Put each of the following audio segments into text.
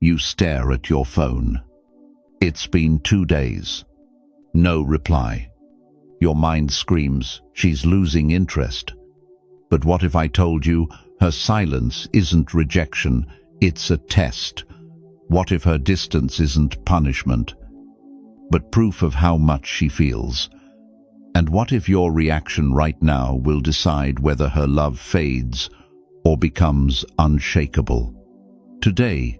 You stare at your phone. It's been 2 days. No reply. Your mind screams, she's losing interest. But what if I told you her silence isn't rejection, it's a test? What if her distance isn't punishment, but proof of how much she feels? And what if your reaction right now will decide whether her love fades or becomes unshakable? Today,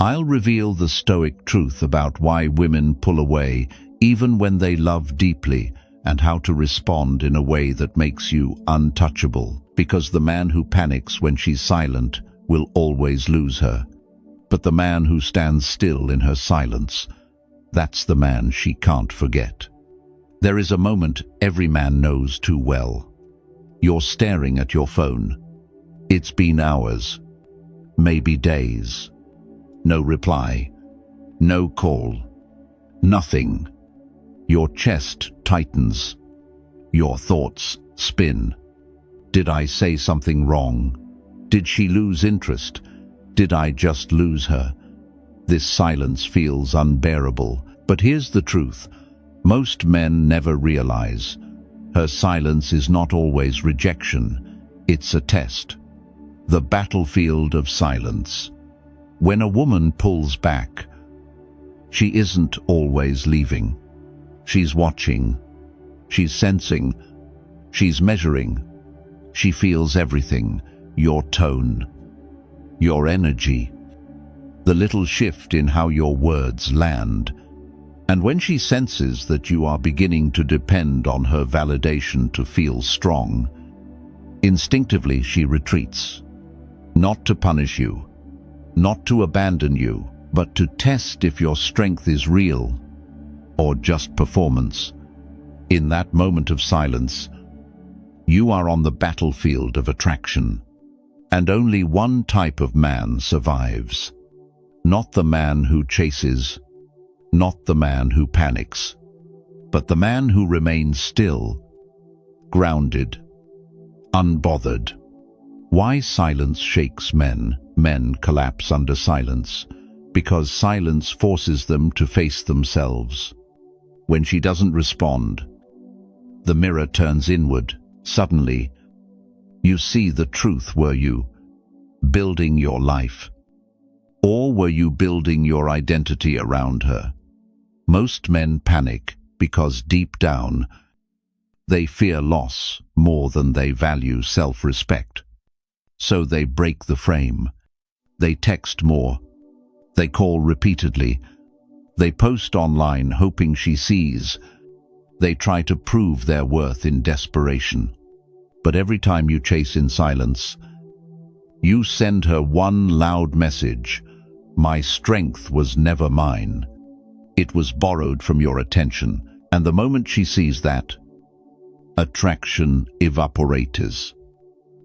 I'll reveal the Stoic truth about why women pull away even when they love deeply, and how to respond in a way that makes you untouchable, because the man who panics when she's silent will always lose her. But the man who stands still in her silence, that's the man she can't forget. There is a moment every man knows too well. You're staring at your phone. It's been hours, maybe days. No reply, no call, nothing. Your chest tightens. Your thoughts spin. Did I say something wrong? Did she lose interest? Did I just lose her? This silence feels unbearable, but here's the truth. Most men never realize. Her silence is not always rejection. It's a test. The battlefield of silence. When a woman pulls back, she isn't always leaving. She's watching. She's sensing. She's measuring. She feels everything. Your tone, your energy, the little shift in how your words land. And when she senses that you are beginning to depend on her validation to feel strong, instinctively she retreats. Not to punish you, not to abandon you, but to test if your strength is real or just performance. In that moment of silence, you are on the battlefield of attraction. And only one type of man survives. Not the man who chases, not the man who panics, but the man who remains still, grounded, unbothered. Why silence shakes men? Men collapse under silence because silence forces them to face themselves. When she doesn't respond, the mirror turns inward. Suddenly, you see the truth. Were you building your life, or were you building your identity around her? Most men panic because deep down, they fear loss more than they value self-respect. So they break the frame. They text more. They call repeatedly. They post online hoping she sees. They try to prove their worth in desperation. But every time you chase in silence, you send her one loud message. My strength was never mine. It was borrowed from your attention. And the moment she sees that, attraction evaporates.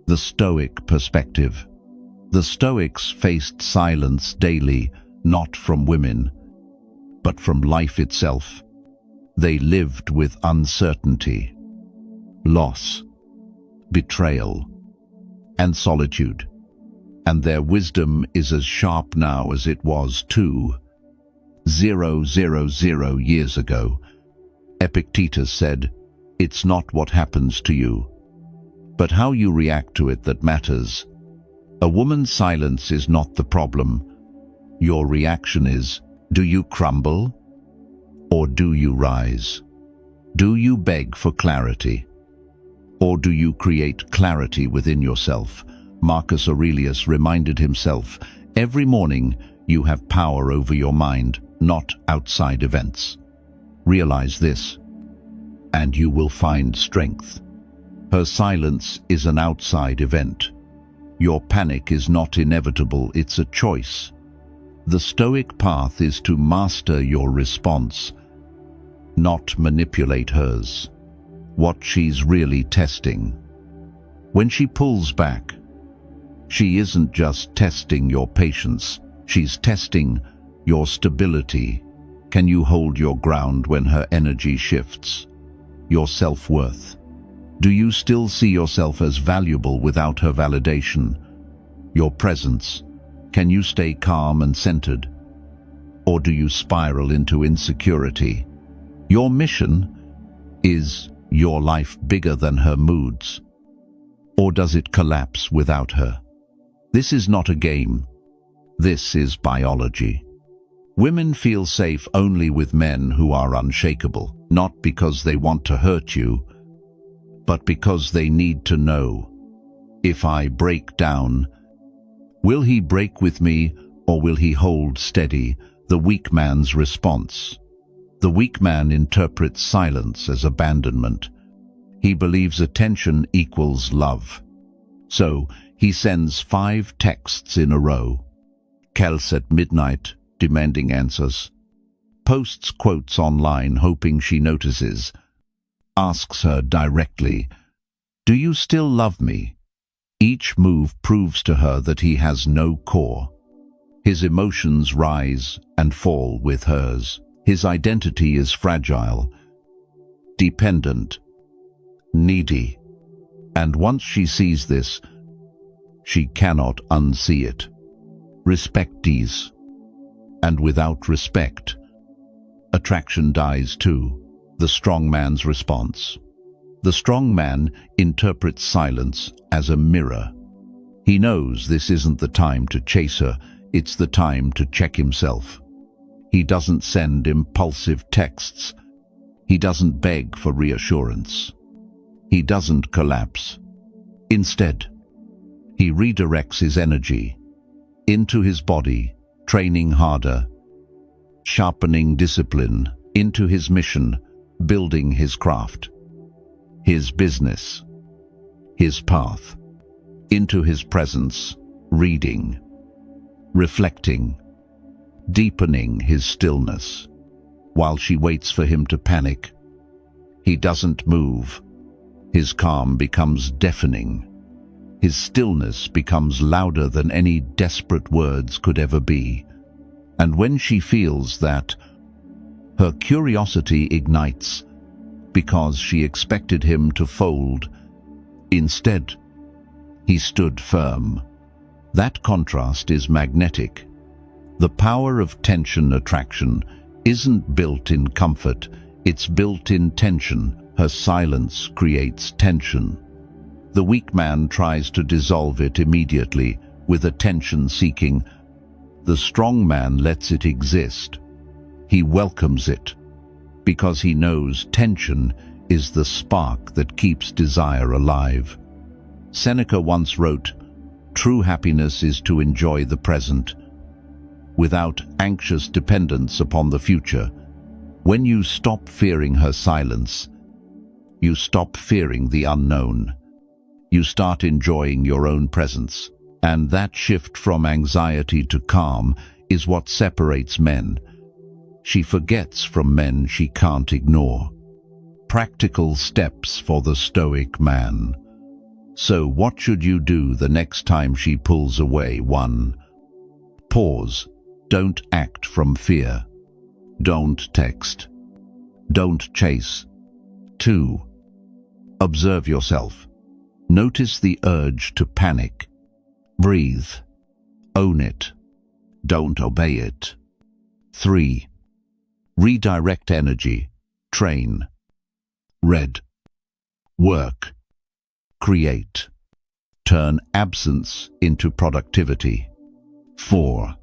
The Stoic perspective. The Stoics faced silence daily, not from women, but from life itself. They lived with uncertainty, loss, betrayal, and solitude. And their wisdom is as sharp now as it was 2,000 years ago. Epictetus said, "It's not what happens to you, but how you react to it that matters." A woman's silence is not the problem. Your reaction is, do you crumble or do you rise? Do you beg for clarity or do you create clarity within yourself? Marcus Aurelius reminded himself, every morning you have power over your mind, not outside events. Realize this, and you will find strength. Her silence is an outside event. Your panic is not inevitable, it's a choice. The Stoic path is to master your response, not manipulate hers. What she's really testing. When she pulls back, she isn't just testing your patience, she's testing your stability. Can you hold your ground when her energy shifts? Your self-worth. Do you still see yourself as valuable without her validation? Your presence. Can you stay calm and centered? Or do you spiral into insecurity? Your mission is your life bigger than her moods? Or does it collapse without her? This is not a game. This is biology. Women feel safe only with men who are unshakable, not because they want to hurt you, but because they need to know, if I break down, will he break with me or will he hold steady? The weak man's response. The weak man interprets silence as abandonment. He believes attention equals love. So he sends 5 texts in a row. Calls at midnight, demanding answers. Posts quotes online hoping she notices. Asks her directly, "Do you still love me?" Each move proves to her that he has no core. His emotions rise and fall with hers. His identity is fragile, dependent, needy. And once she sees this, she cannot unsee it. Respect these. And without respect, attraction dies too. The strong man's response. The strong man interprets silence as a mirror. He knows this isn't the time to chase her, it's the time to check himself. He doesn't send impulsive texts. He doesn't beg for reassurance. He doesn't collapse. Instead, he redirects his energy into his body, training harder, sharpening discipline, into his mission, building his craft, his business, his path, into his presence, reading, reflecting, deepening his stillness. While she waits for him to panic, he doesn't move. His calm becomes deafening. His stillness becomes louder than any desperate words could ever be. And when she feels that, her curiosity ignites, because she expected him to fold. Instead, he stood firm. That contrast is magnetic. The power of tension attraction isn't built in comfort, it's built in tension. Her silence creates tension. The weak man tries to dissolve it immediately with attention seeking. The strong man lets it exist. He welcomes it because he knows tension is the spark that keeps desire alive. Seneca once wrote, "True happiness is to enjoy the present, without anxious dependence upon the future." When you stop fearing her silence, you stop fearing the unknown. You start enjoying your own presence. And that shift from anxiety to calm is what separates men. She forgets from men she can't ignore. Practical steps for the Stoic man. So what should you do the next time she pulls away? 1. Pause. Don't act from fear. Don't text. Don't chase. 2. Observe yourself. Notice the urge to panic. Breathe. Own it. Don't obey it. 3. Redirect energy. Train. Read. Work. Create. Turn absence into productivity. 4.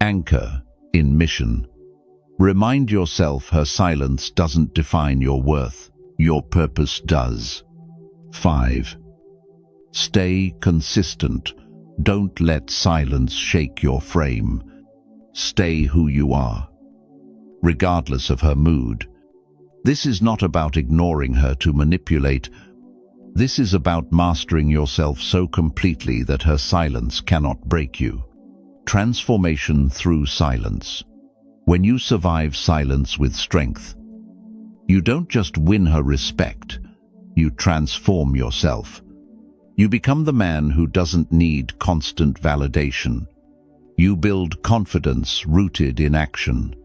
Anchor in mission. Remind yourself her silence doesn't define your worth. Your purpose does. 5. Stay consistent. Don't let silence shake your frame. Stay who you are, regardless of her mood. This is not about ignoring her to manipulate. This is about mastering yourself so completely that her silence cannot break you. Transformation through silence. When you survive silence with strength, you don't just win her respect, you transform yourself. You become the man who doesn't need constant validation. You build confidence rooted in action,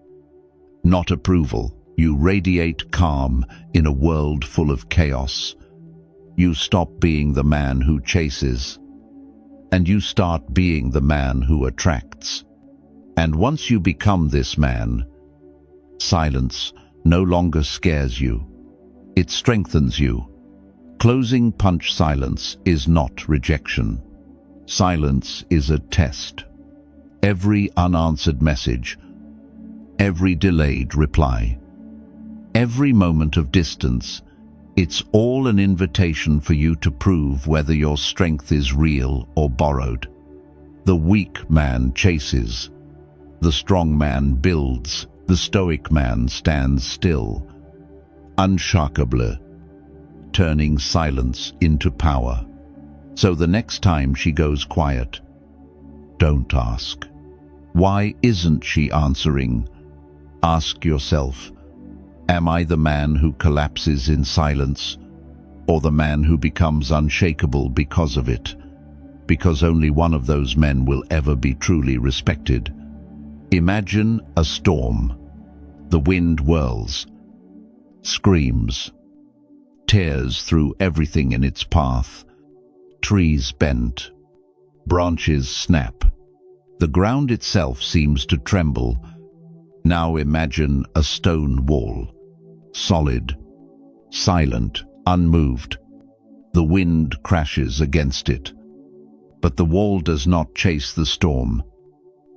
not approval. You radiate calm in a world full of chaos. You stop being the man who chases and you start being the man who attracts. And once you become this man, silence no longer scares you. It strengthens you. Closing punch silence is not rejection. Silence is a test. Every unanswered message, every delayed reply, every moment of distance, it's all an invitation for you to prove whether your strength is real or borrowed. The weak man chases. The strong man builds. The stoic man stands still. Unshakable, turning silence into power. So the next time she goes quiet, don't ask, why isn't she answering? Ask yourself, am I the man who collapses in silence, or the man who becomes unshakable because of it? Because only one of those men will ever be truly respected. Imagine a storm. The wind whirls, screams, tears through everything in its path. Trees bend, branches snap. The ground itself seems to tremble. Now imagine a stone wall, solid, silent, unmoved. The wind crashes against it. But the wall does not chase the storm.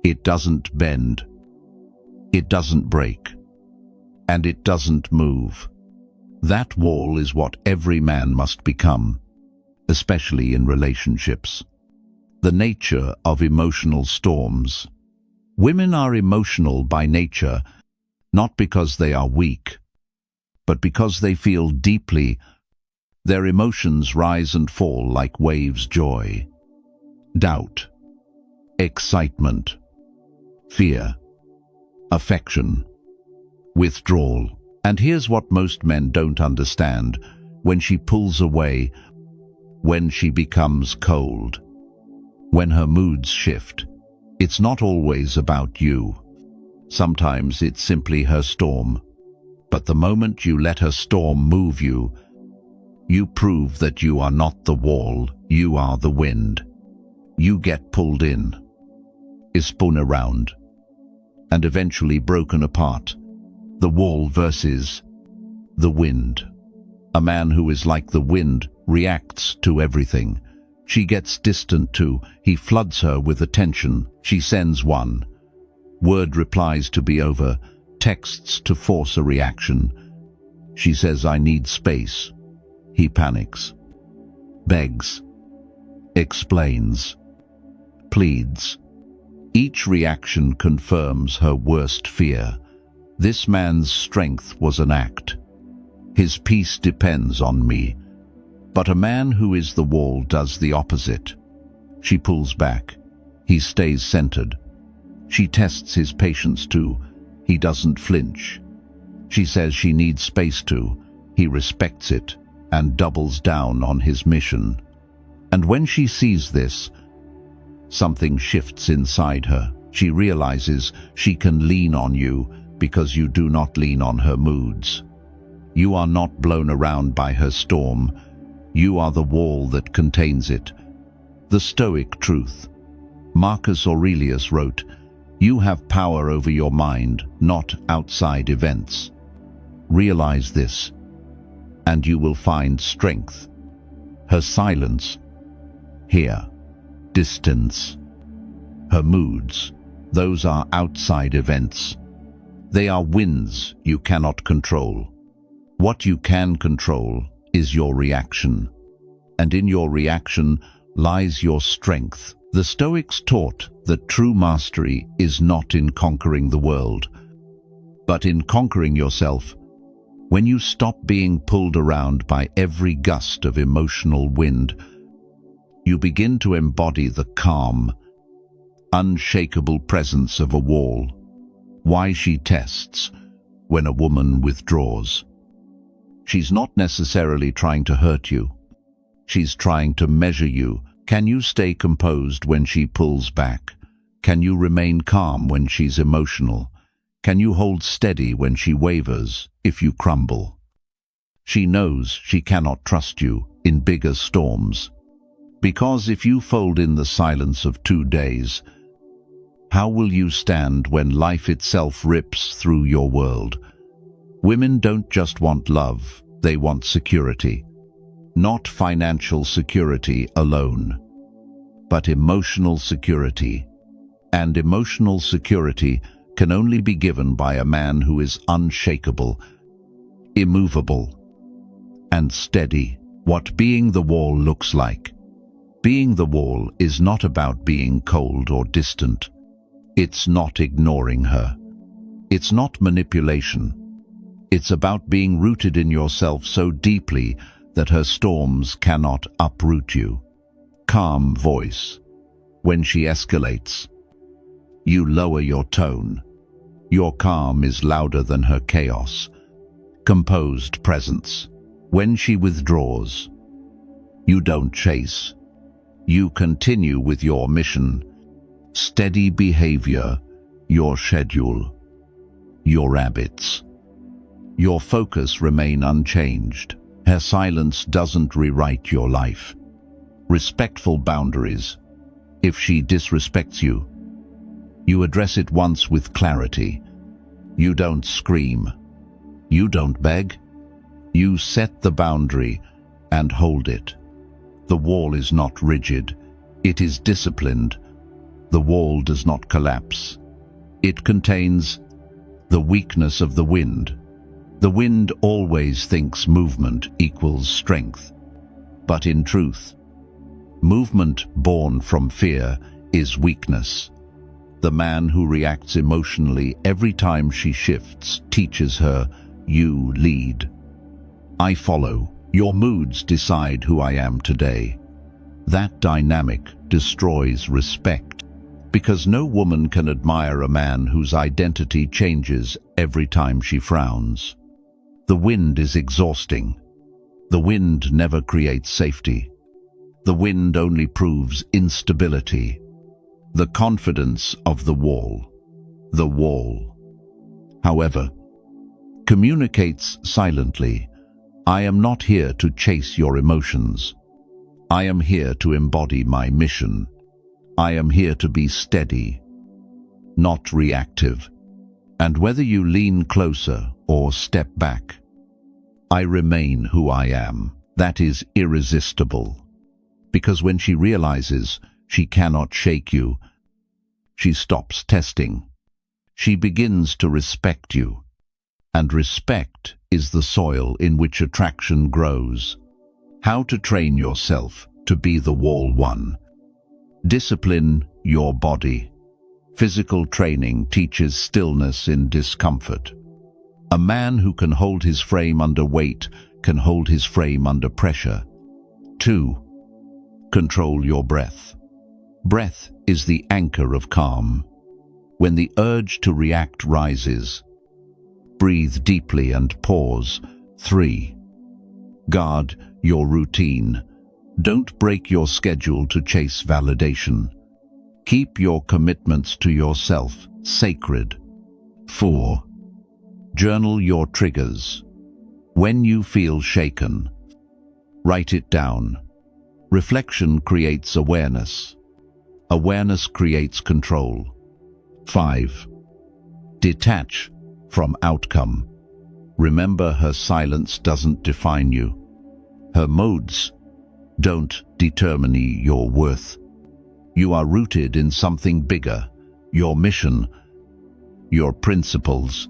It doesn't bend. It doesn't break. And it doesn't move. That wall is what every man must become, especially in relationships. The nature of emotional storms. Women are emotional by nature, not because they are weak, but because they feel deeply. Their emotions rise and fall like waves: joy, doubt, excitement, fear, affection, withdrawal. And here's what most men don't understand. When she pulls away, when she becomes cold, when her moods shift, it's not always about you. Sometimes it's simply her storm. But the moment you let her storm move you, you prove that you are not the wall, you are the wind. You get pulled in, is spun around, and eventually broken apart. The wall versus the wind. A man who is like the wind reacts to everything. She gets distant too. He floods her with attention. She sends one word replies to be over, texts to force a reaction. She says, I need space. He panics, begs, explains, pleads. Each reaction confirms her worst fear. This man's strength was an act. His peace depends on me. But a man who is the wall does the opposite. She pulls back. He stays centered. She tests his patience too. He doesn't flinch. She says she needs space too. He respects it and doubles down on his mission. And when she sees this, something shifts inside her. She realizes she can lean on you because you do not lean on her moods. You are not blown around by her storm. You are the wall that contains it. The Stoic truth. Marcus Aurelius wrote, you have power over your mind, not outside events. Realize this, and you will find strength. Her silence, here, distance. Her moods, those are outside events. They are winds you cannot control. What you can control is your reaction. And in your reaction lies your strength. The Stoics taught that true mastery is not in conquering the world, but in conquering yourself. When you stop being pulled around by every gust of emotional wind, you begin to embody the calm, unshakable presence of a wall. Why she tests when a woman withdraws. She's not necessarily trying to hurt you. She's trying to measure you. Can you stay composed when she pulls back? Can you remain calm when she's emotional? Can you hold steady when she wavers, if you crumble? She knows she cannot trust you in bigger storms. Because if you fold in the silence of 2 days, how will you stand when life itself rips through your world? Women don't just want love, they want security. Not financial security alone, but emotional security. And emotional security can only be given by a man who is unshakable, immovable, and steady. What being the wall looks like. Being the wall is not about being cold or distant. It's not ignoring her. It's not manipulation. It's about being rooted in yourself so deeply that her storms cannot uproot you. Calm voice. When she escalates, you lower your tone. Your calm is louder than her chaos. Composed presence. When she withdraws, you don't chase. You continue with your mission. Steady behavior, your schedule, your habits. Your focus remain unchanged. Her silence doesn't rewrite your life. Respectful boundaries. If she disrespects you, you address it once with clarity. You don't scream. You don't beg. You set the boundary and hold it. The wall is not rigid. It is disciplined. The wall does not collapse. It contains the weakness of the wind. The wind always thinks movement equals strength. But in truth, movement born from fear is weakness. The man who reacts emotionally every time she shifts teaches her, you lead. I follow. Your moods decide who I am today. That dynamic destroys respect, because no woman can admire a man whose identity changes every time she frowns. The wind is exhausting. The wind never creates safety. The wind only proves instability. The confidence of the wall. The wall, however, communicates silently. I am not here to chase your emotions. I am here to embody my mission. I am here to be steady, not reactive. And whether you lean closer or step back, I remain who I am. That is irresistible. Because when she realizes she cannot shake you, she stops testing. She begins to respect you. And respect is the soil in which attraction grows. How to train yourself to be the wall one. Discipline your body. Physical training teaches stillness in discomfort. A man who can hold his frame under weight can hold his frame under pressure. 2. Control your breath. Breath is the anchor of calm. When the urge to react rises, breathe deeply and pause. 3. Guard your routine. Don't break your schedule to chase validation. Keep your commitments to yourself sacred. 4. Journal your triggers. When you feel shaken, write it down. Reflection creates awareness. Awareness creates control. 5. Detach from outcome. Remember, her silence doesn't define you. Her moods don't determine your worth. You are rooted in something bigger, your mission, your principles,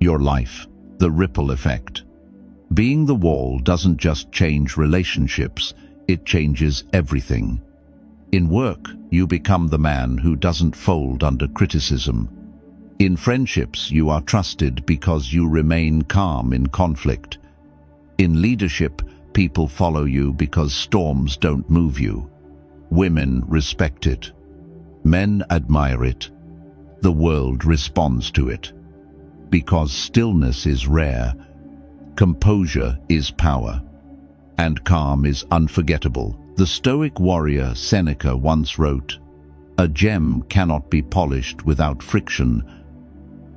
your life, the ripple effect. Being the wall doesn't just change relationships, it changes everything. In work, you become the man who doesn't fold under criticism. In friendships, you are trusted because you remain calm in conflict. In leadership, people follow you because storms don't move you. Women respect it. Men admire it. The world responds to it. Because stillness is rare, composure is power, and calm is unforgettable. The Stoic warrior Seneca once wrote, "A gem cannot be polished without friction,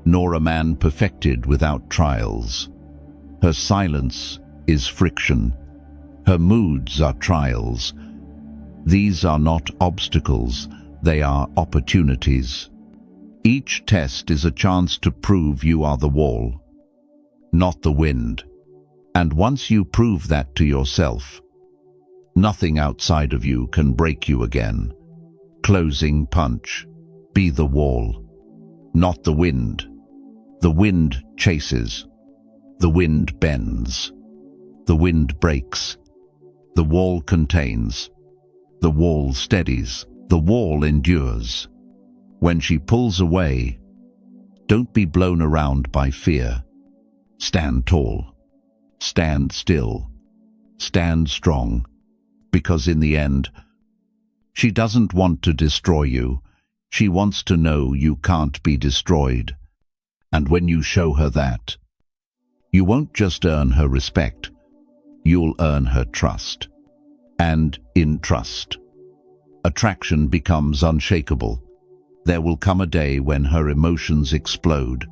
nor a man perfected without trials." Her silence is friction. Her moods are trials. These are not obstacles, they are opportunities. Each test is a chance to prove you are the wall, not the wind. And once you prove that to yourself, nothing outside of you can break you again. Closing punch. Be the wall, not the wind. The wind chases. The wind bends. The wind breaks. The wall contains. The wall steadies. The wall endures. When she pulls away, don't be blown around by fear. Stand tall. Stand still. Stand strong. Because in the end, she doesn't want to destroy you. She wants to know you can't be destroyed. And when you show her that, you won't just earn her respect, you'll earn her trust. And in trust, attraction becomes unshakable. There will come a day when her emotions explode.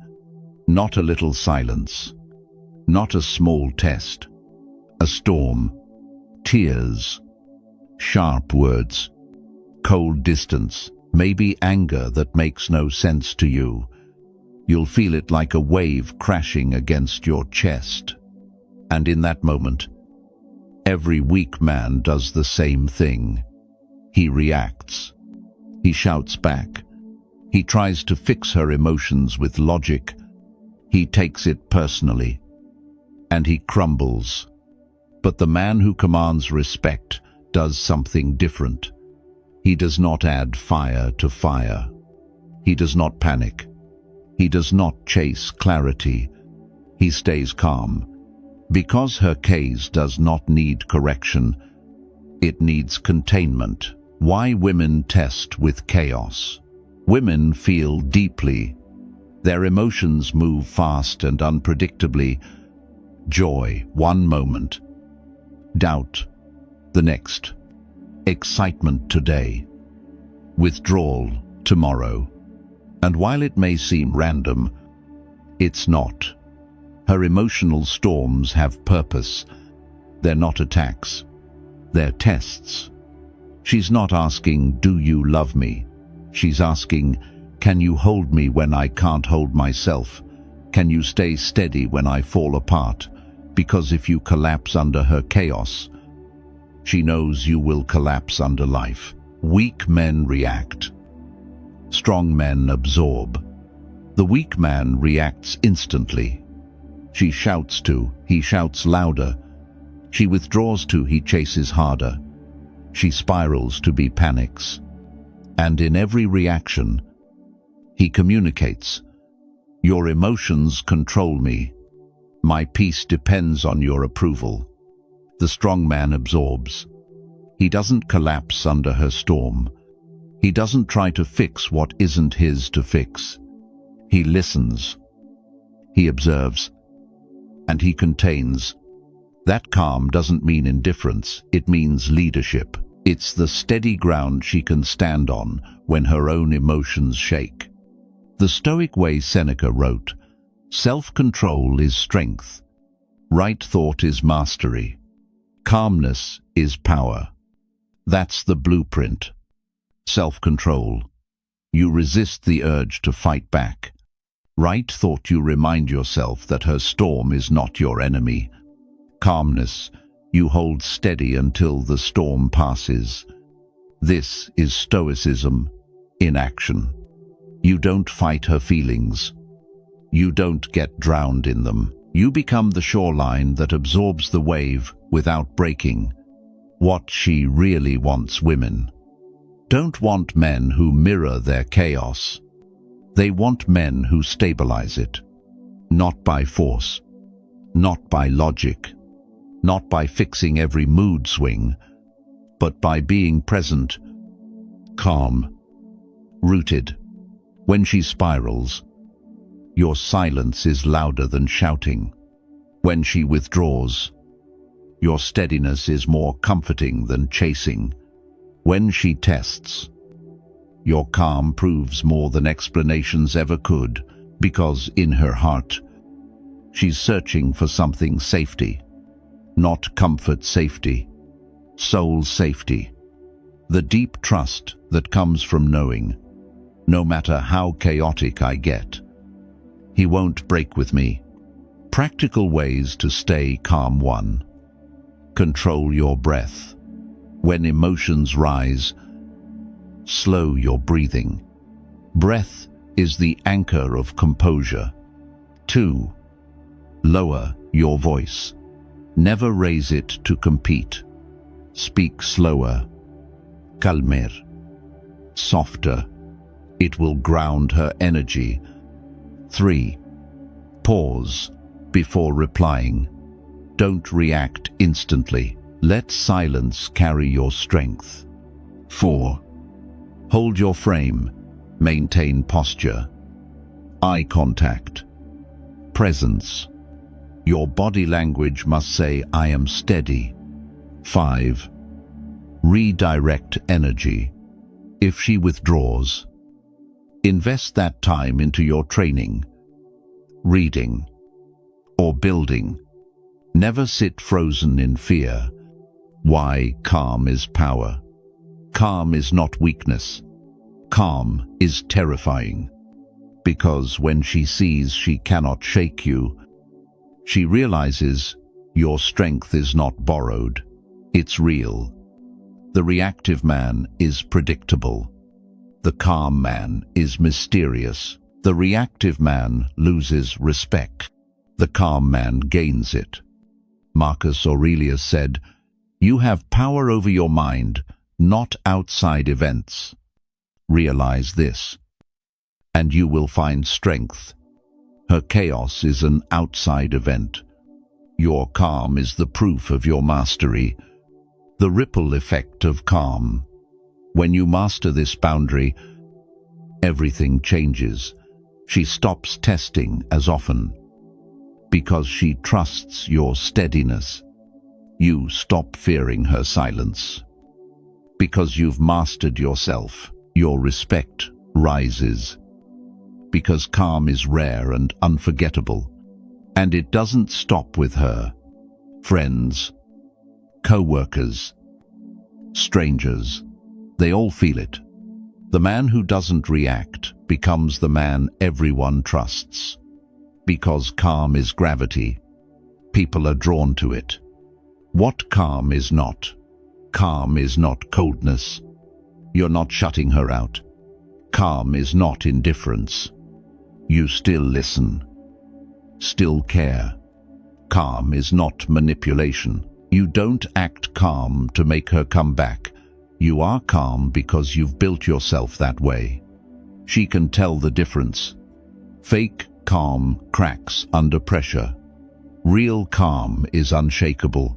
Not a little silence. Not a small test. A storm. Tears. Sharp words. Cold distance. Maybe anger that makes no sense to you. You'll feel it like a wave crashing against your chest. And in that moment, every weak man does the same thing. He reacts. He shouts back. He tries to fix her emotions with logic. He takes it personally. And he crumbles. But the man who commands respect does something different. He does not add fire to fire. He does not panic. He does not chase clarity. He stays calm. Because her case does not need correction, it needs containment. Why women test with chaos? Women feel deeply. Their emotions move fast and unpredictably. Joy, one moment. Doubt, the next. Excitement today. Withdrawal, tomorrow. And while it may seem random, it's not. Her emotional storms have purpose. They're not attacks. They're tests. She's not asking, "Do you love me?" She's asking, "Can you hold me when I can't hold myself? Can you stay steady when I fall apart?" Because if you collapse under her chaos, she knows you will collapse under life. Weak men react. Strong men absorb. The weak man reacts instantly. She shouts to, he shouts louder. She withdraws to, he chases harder. She spirals to, he panics. And in every reaction, he communicates, "Your emotions control me. My peace depends on your approval." The strong man absorbs. He doesn't collapse under her storm. He doesn't try to fix what isn't his to fix. He listens. He observes. And he contains. That calm doesn't mean indifference, it means leadership. It's the steady ground she can stand on when her own emotions shake. The Stoic way Seneca wrote, "Self-control is strength. Right thought is mastery. Calmness is power." That's the blueprint. Self-control. You resist the urge to fight back. Right thought, you remind yourself that her storm is not your enemy. Calmness. You hold steady until the storm passes. This is Stoicism in action. You don't fight her feelings. You don't get drowned in them. You become the shoreline that absorbs the wave without breaking. What she really wants women don't want men who mirror their chaos. They want men who stabilize it. Not by force. Not by logic. Not by fixing every mood swing. But by being present. Calm. Rooted. When she spirals, your silence is louder than shouting. When she withdraws, your steadiness is more comforting than chasing. When she tests, your calm proves more than explanations ever could, because in her heart, she's searching for something safety. Not comfort safety, soul safety. The deep trust that comes from knowing, no matter how chaotic I get, he won't break with me. Practical ways to stay calm. 1. Control your breath. When emotions rise, slow your breathing. Breath is the anchor of composure. 2. Lower your voice. Never raise it to compete. Speak slower. Calmer. Softer. It will ground her energy. 3. Pause before replying. Don't react instantly. Let silence carry your strength. 4. Hold your frame. Maintain posture. Eye contact. Presence. Your body language must say, I am steady. 5. Redirect energy. If she withdraws, invest that time into your training, reading, or building. Never sit frozen in fear. Why? Calm is power. Calm is not weakness. Calm is terrifying. Because when she sees she cannot shake you, she realizes your strength is not borrowed. It's real. The reactive man is predictable. The calm man is mysterious. The reactive man loses respect. The calm man gains it. Marcus Aurelius said, "You have power over your mind, not outside events. Realize this, and you will find strength. Her chaos is an outside event. Your calm is the proof of your mastery." The ripple effect of calm. When you master this boundary, everything changes. She stops testing as often. Because she trusts your steadiness, you stop fearing her silence. Because you've mastered yourself, your respect rises. Because calm is rare and unforgettable. And it doesn't stop with her. Friends, co-workers, strangers, they all feel it. The man who doesn't react becomes the man everyone trusts. Because calm is gravity, people are drawn to it. What calm is not? Calm is not coldness. You're not shutting her out. Calm is not indifference. You still listen, still care. Calm is not manipulation. You don't act calm to make her come back. You are calm because you've built yourself that way. She can tell the difference. Fake calm cracks under pressure. Real calm is unshakable.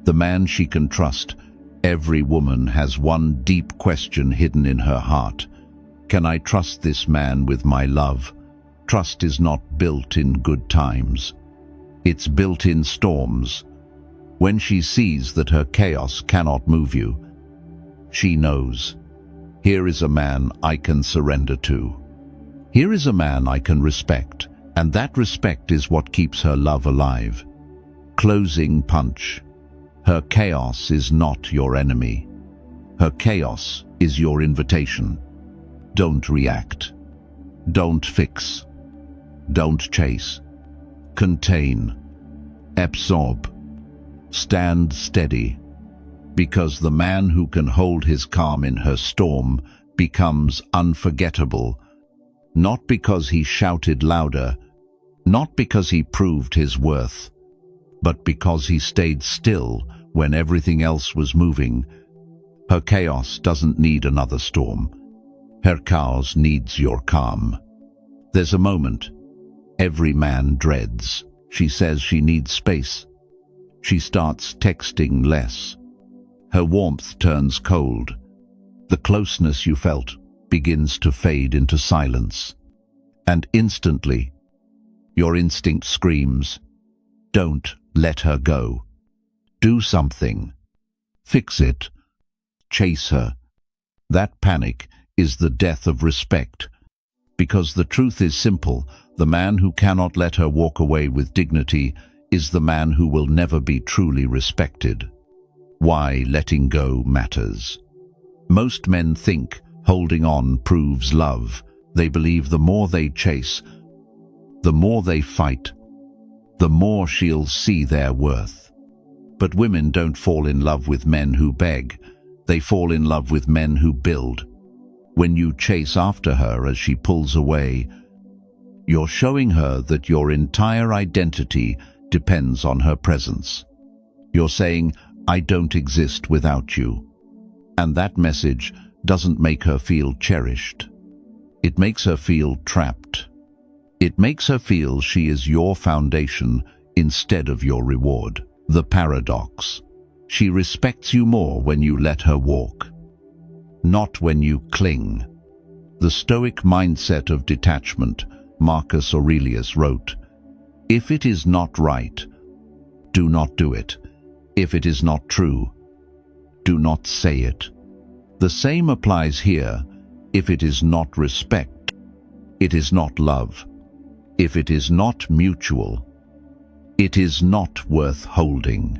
The man she can trust. Every woman has one deep question hidden in her heart. Can I trust this man with my love? Trust is not built in good times. It's built in storms. When she sees that her chaos cannot move you, she knows, here is a man I can surrender to. Here is a man I can respect, and that respect is what keeps her love alive. Closing punch. Her chaos is not your enemy. Her chaos is your invitation. Don't react. Don't fix. Don't chase. Contain. Absorb. Stand steady. Because the man who can hold his calm in her storm becomes unforgettable. Not because he shouted louder, not because he proved his worth, but because he stayed still when everything else was moving. Her chaos doesn't need another storm. Her chaos needs your calm. There's a moment every man dreads. She says she needs space. She starts texting less. Her warmth turns cold. The closeness you felt begins to fade into silence. And instantly, your instinct screams, don't let her go. Do something. Fix it. Chase her. That panic is the death of respect. Because the truth is simple, the man who cannot let her walk away with dignity is the man who will never be truly respected. Why letting go matters. Most men think holding on proves love. They believe the more they chase, the more they fight, the more she'll see their worth. But women don't fall in love with men who beg. They fall in love with men who build. When you chase after her as she pulls away, you're showing her that your entire identity depends on her presence. You're saying, "I don't exist without you." And that message doesn't make her feel cherished. It makes her feel trapped. It makes her feel she is your foundation instead of your reward. The paradox. She respects you more when you let her walk, not when you cling. The Stoic mindset of detachment, Marcus Aurelius wrote, "If it is not right, do not do it. If it is not true, do not say it." The same applies here. If it is not respect, it is not love. If it is not mutual, it is not worth holding.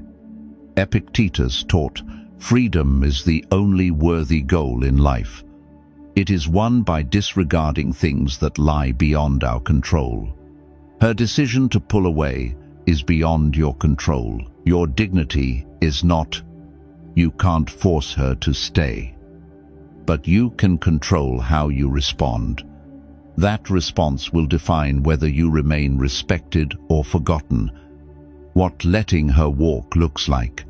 Epictetus taught, freedom is the only worthy goal in life. It is won by disregarding things that lie beyond our control. Her decision to pull away is beyond your control. Your dignity is not. You can't force her to stay. But you can control how you respond. That response will define whether you remain respected or forgotten. What letting her walk looks like.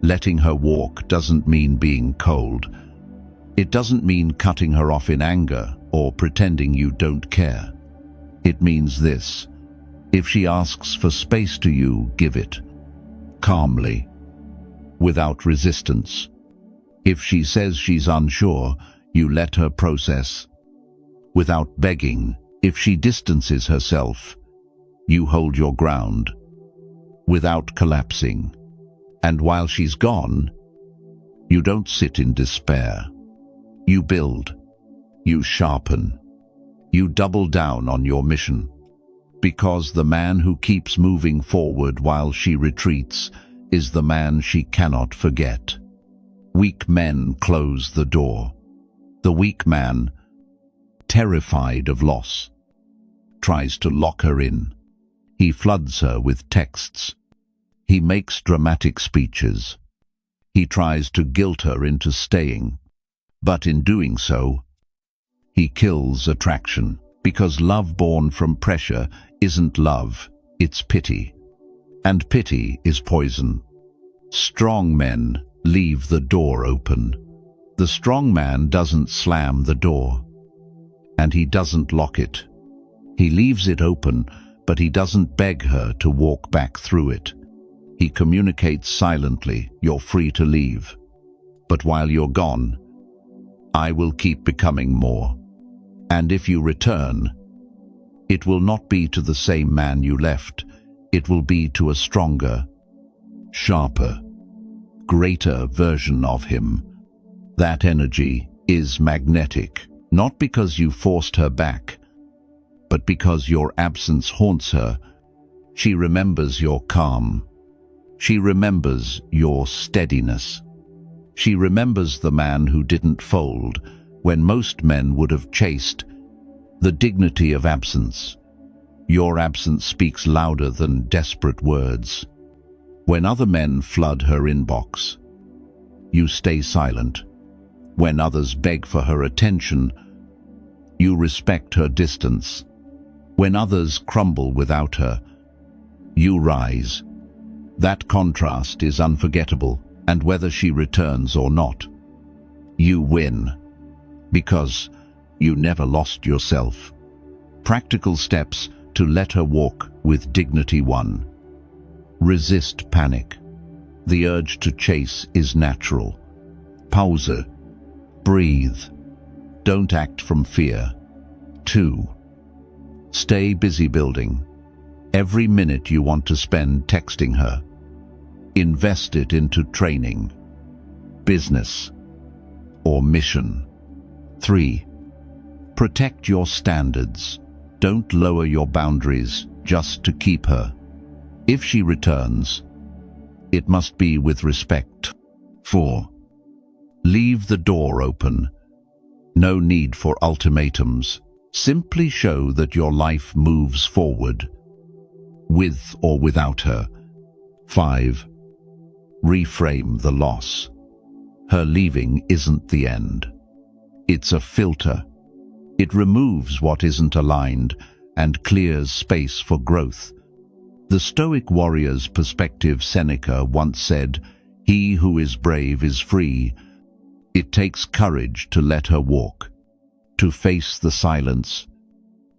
Letting her walk doesn't mean being cold. It doesn't mean cutting her off in anger or pretending you don't care. It means this: if she asks for space to you, give it. Calmly. Without resistance. If she says she's unsure, you let her process. Without begging. If she distances herself, you hold your ground. Without collapsing. And while she's gone, you don't sit in despair. You build. You sharpen. You double down on your mission. Because the man who keeps moving forward while she retreats is the man she cannot forget. Weak men close the door. The weak man, terrified of loss, tries to lock her in. He floods her with texts. He makes dramatic speeches. He tries to guilt her into staying. But in doing so, he kills attraction. Because love born from pressure isn't love, it's pity. And pity is poison. Strong men leave the door open. The strong man doesn't slam the door. And he doesn't lock it. He leaves it open, but he doesn't beg her to walk back through it. He communicates silently, "You're free to leave. But while you're gone, I will keep becoming more. And if you return, it will not be to the same man you left. It will be to a stronger, sharper, greater version of him." That energy is magnetic, not because you forced her back, but because your absence haunts her. She remembers your calm. She remembers your steadiness. She remembers the man who didn't fold when most men would have chased. The dignity of absence. Your absence speaks louder than desperate words. When other men flood her inbox, you stay silent. When others beg for her attention, you respect her distance. When others crumble without her, you rise. That contrast is unforgettable, and whether she returns or not, you win. Because you never lost yourself. Practical steps to let her walk with dignity. 1. Resist panic. The urge to chase is natural. Pause. Breathe. Don't act from fear. 2. Stay busy building. Every minute you want to spend texting her, invest it into training, business, or mission. 3. Protect your standards. Don't lower your boundaries just to keep her. If she returns, it must be with respect. 4. Leave the door open. No need for ultimatums. Simply show that your life moves forward, with or without her. 5. Reframe the loss. Her leaving isn't the end. It's a filter. It removes what isn't aligned and clears space for growth. The Stoic warrior's perspective, Seneca once said, "He who is brave is free." It takes courage to let her walk, to face the silence,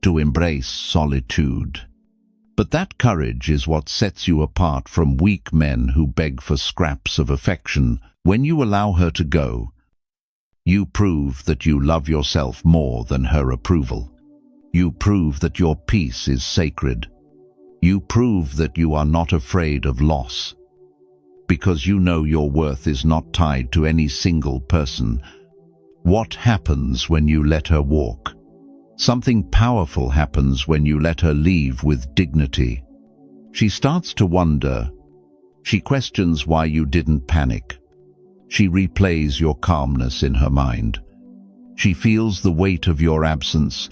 to embrace solitude. But that courage is what sets you apart from weak men who beg for scraps of affection. When you allow her to go, you prove that you love yourself more than her approval. You prove that your peace is sacred. You prove that you are not afraid of loss, because you know your worth is not tied to any single person. What happens when you let her walk? Something powerful happens when you let her leave with dignity. She starts to wonder. She questions why you didn't panic. She replays your calmness in her mind. She feels the weight of your absence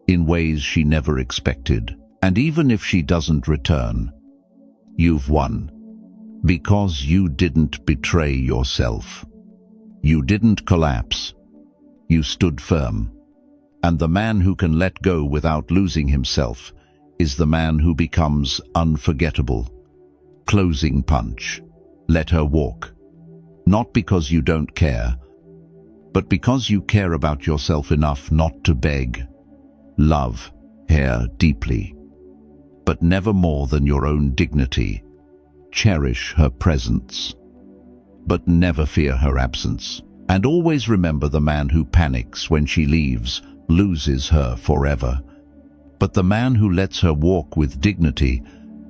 in ways she never expected. And even if she doesn't return, you've won. Because you didn't betray yourself. You didn't collapse. You stood firm. And the man who can let go without losing himself is the man who becomes unforgettable. Closing punch. Let her walk. Not because you don't care, but because you care about yourself enough not to beg. Love her deeply, but never more than your own dignity. Cherish her presence, but never fear her absence. And always remember, the man who panics when she leaves loses her forever. But the man who lets her walk with dignity,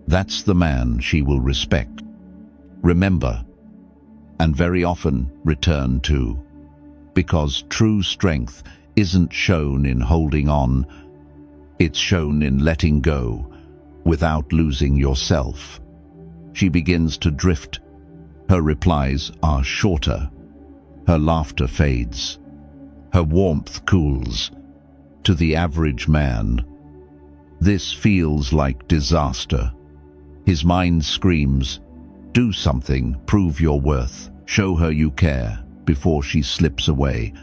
that's the man she will respect. Remember, and very often return to, because true strength isn't shown in holding on, it's shown in letting go without losing yourself. She begins to drift. Her replies are shorter. Her laughter fades. Her warmth cools. To the average man, this feels like disaster. His mind screams, "Do something, prove your worth, show her you care," before she slips away.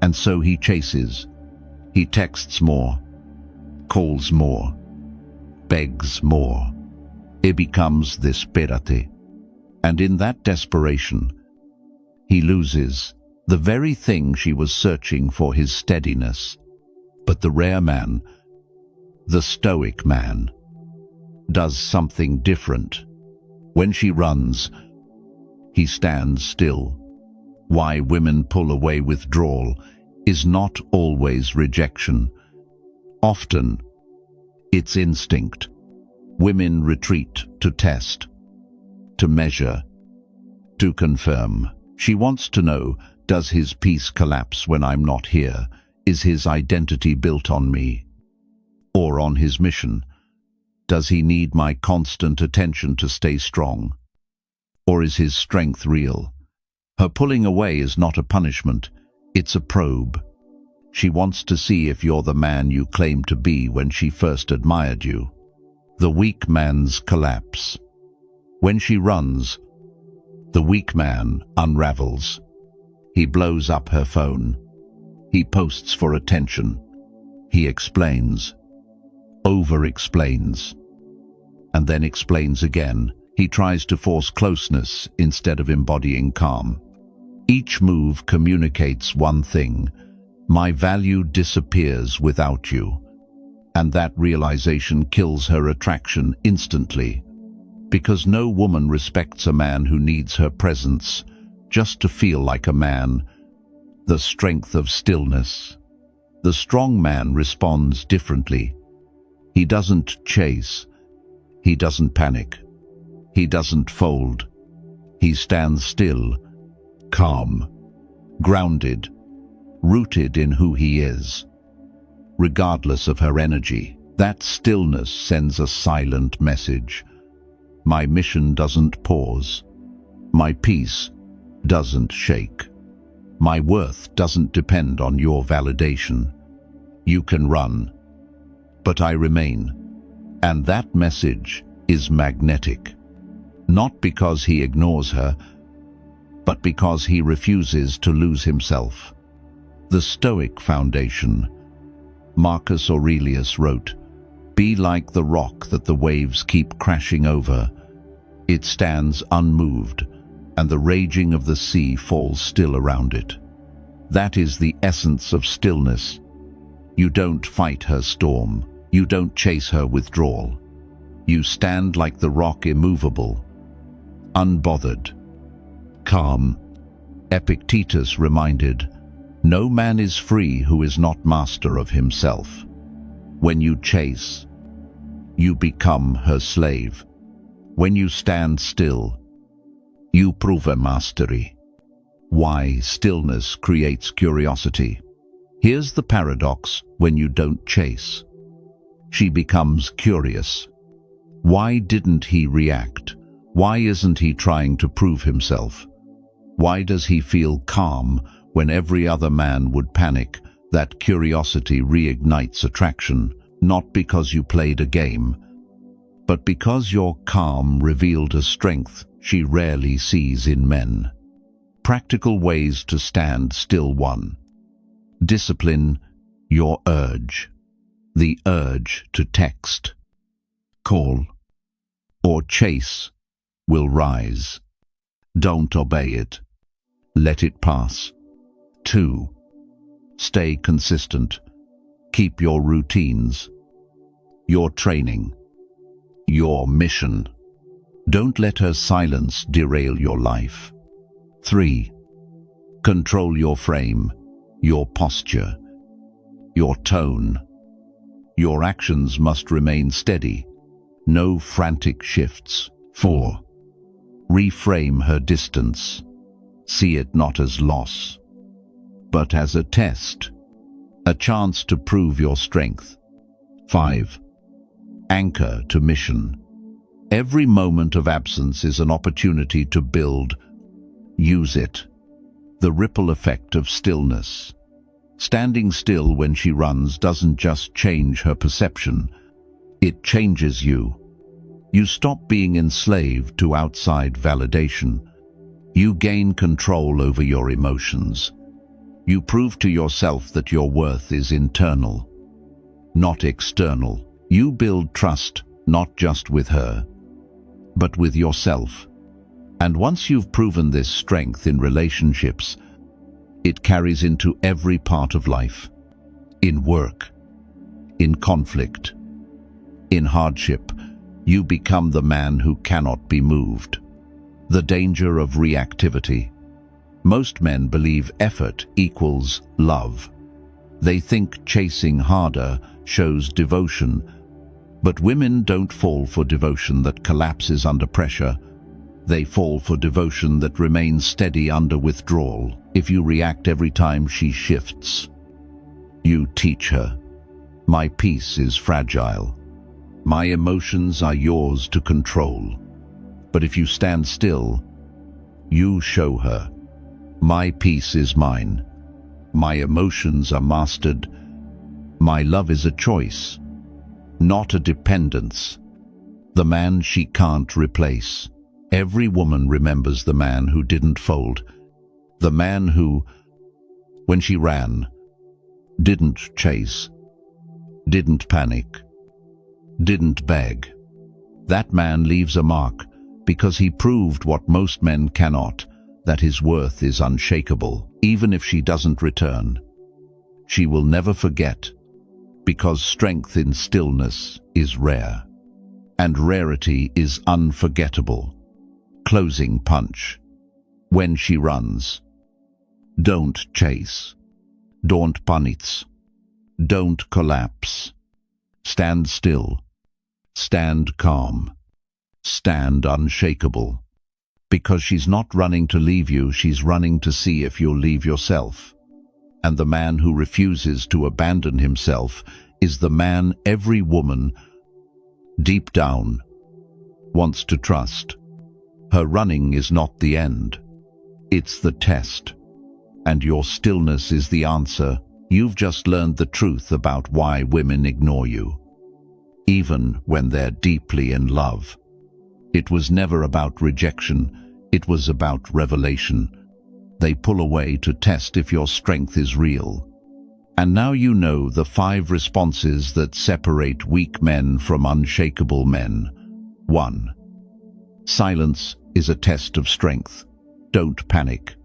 And so he chases. He texts more, calls more, begs more. It becomes desperate. And in that desperation, he loses the very thing she was searching for, his steadiness. But the rare man, the stoic man, does something different. When she runs, he stands still. Why women pull away, withdrawal is not always rejection. Often, it's instinct. Women retreat to test, to measure, to confirm. She wants to know, does his peace collapse when I'm not here? Is his identity built on me or on his mission? Does he need my constant attention to stay strong? Or is his strength real? Her pulling away is not a punishment, it's a probe. She wants to see if you're the man you claimed to be when she first admired you. The weak man's collapse. When she runs, the weak man unravels. He blows up her phone. He posts for attention. He explains, over-explains, and then explains again. He tries to force closeness instead of embodying calm. Each move communicates one thing: my value disappears without you. And that realization kills her attraction instantly. Because no woman respects a man who needs her presence just to feel like a man. The strength of stillness. The strong man responds differently. He doesn't chase. He doesn't panic. He doesn't fold. He stands still, calm, grounded, rooted in who he is. Regardless of her energy, that stillness sends a silent message. My mission doesn't pause. My peace doesn't shake. My worth doesn't depend on your validation. You can run, but I remain. And that message is magnetic. Not because he ignores her, but because he refuses to lose himself. The Stoic foundation. Marcus Aurelius wrote, "Be like the rock that the waves keep crashing over. It stands unmoved, and the raging of the sea falls still around it." That is the essence of stillness. You don't fight her storm. You don't chase her withdrawal. You stand like the rock, immovable, unbothered, calm. Epictetus reminded, "No man is free who is not master of himself." When you chase, you become her slave. When you stand still, you prove a mastery. Why stillness creates curiosity. Here's the paradox: when you don't chase, she becomes curious. Why didn't he react? Why isn't he trying to prove himself? Why does he feel calm when every other man would panic? That curiosity reignites attraction, not because you played a game, but because your calm revealed a strength she rarely sees in men. Practical ways to stand still. 1. Discipline your urge. The urge to text, call, or chase will rise. Don't obey it. Let it pass. 2. Stay consistent. Keep your routines, your training, your mission. Don't let her silence derail your life. 3. Control your frame, your posture, your tone. Your actions must remain steady. No frantic shifts. 4. Reframe her distance. See it not as loss, but as a test, a chance to prove your strength. 5. Anchor to mission. Every moment of absence is an opportunity to build. Use it. The ripple effect of stillness. Standing still when she runs doesn't just change her perception, it changes you. You stop being enslaved to outside validation. You gain control over your emotions. You prove to yourself that your worth is internal, not external. You build trust, not just with her, but with yourself. And once you've proven this strength in relationships, it carries into every part of life. In work, in conflict, in hardship, you become the man who cannot be moved. The danger of reactivity. Most men believe effort equals love. They think chasing harder shows devotion, but women don't fall for devotion that collapses under pressure. They fall for devotion that remains steady under withdrawal. If you react every time she shifts, you teach her, "My peace is fragile. My emotions are yours to control." But if you stand still, you show her, "My peace is mine. My emotions are mastered. My love is a choice, not a dependence." The man she can't replace. Every woman remembers the man who didn't fold. The man who, when she ran, didn't chase, didn't panic, didn't beg. That man leaves a mark because he proved what most men cannot, that his worth is unshakable. Even if she doesn't return, she will never forget, because strength in stillness is rare, and rarity is unforgettable. Closing punch. When she runs, don't chase, don't panic, don't collapse. Stand still, stand calm, stand unshakable. Because she's not running to leave you, she's running to see if you'll leave yourself. And the man who refuses to abandon himself is the man every woman, deep down, wants to trust. Her running is not the end, it's the test. and your stillness is the answer. You've just learned the truth about why women ignore you, even when they're deeply in love. It was never about rejection, it was about revelation. They pull away to test if your strength is real. And now you know the 5 responses that separate weak men from unshakable men. 1. Silence is a test of strength. Don't panic.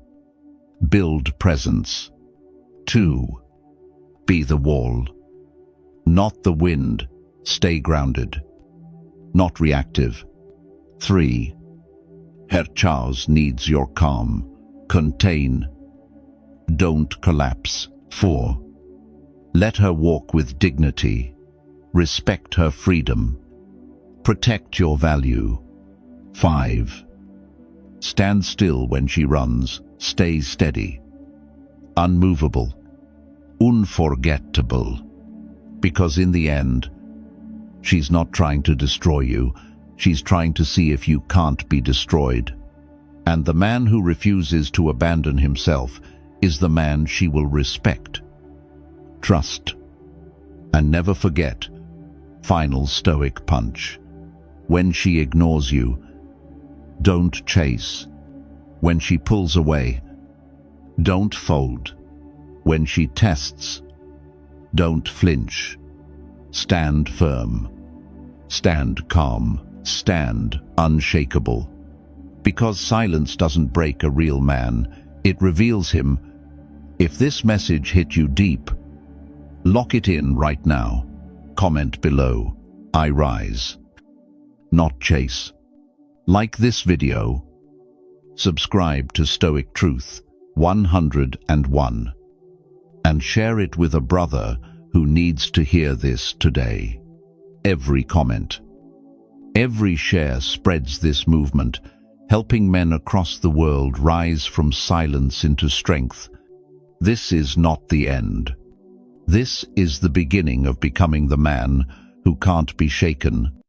Build presence. 2. Be the wall. Not the wind. Stay grounded. Not reactive. 3. Herr Charles needs your calm. Contain. Don't collapse. 4. Let her walk with dignity. Respect her freedom. Protect your value. 5. Stand still when she runs. Stay steady. Unmovable. Unforgettable. Because in the end, she's not trying to destroy you. She's trying to see if you can't be destroyed. And the man who refuses to abandon himself is the man she will respect. Trust. And never forget, final stoic punch. When she ignores you, don't chase. When she pulls away, don't fold. When she tests, don't flinch. Stand firm. Stand calm. Stand unshakable. Because silence doesn't break a real man, it reveals him. If this message hit you deep, lock it in right now. Comment below. I rise, not chase. Like this video. Subscribe to Stoic Truth 101 and share it with a brother who needs to hear this today. Every comment, every share spreads this movement, helping men across the world rise from silence into strength. This is not the end. This is the beginning of becoming the man who can't be shaken.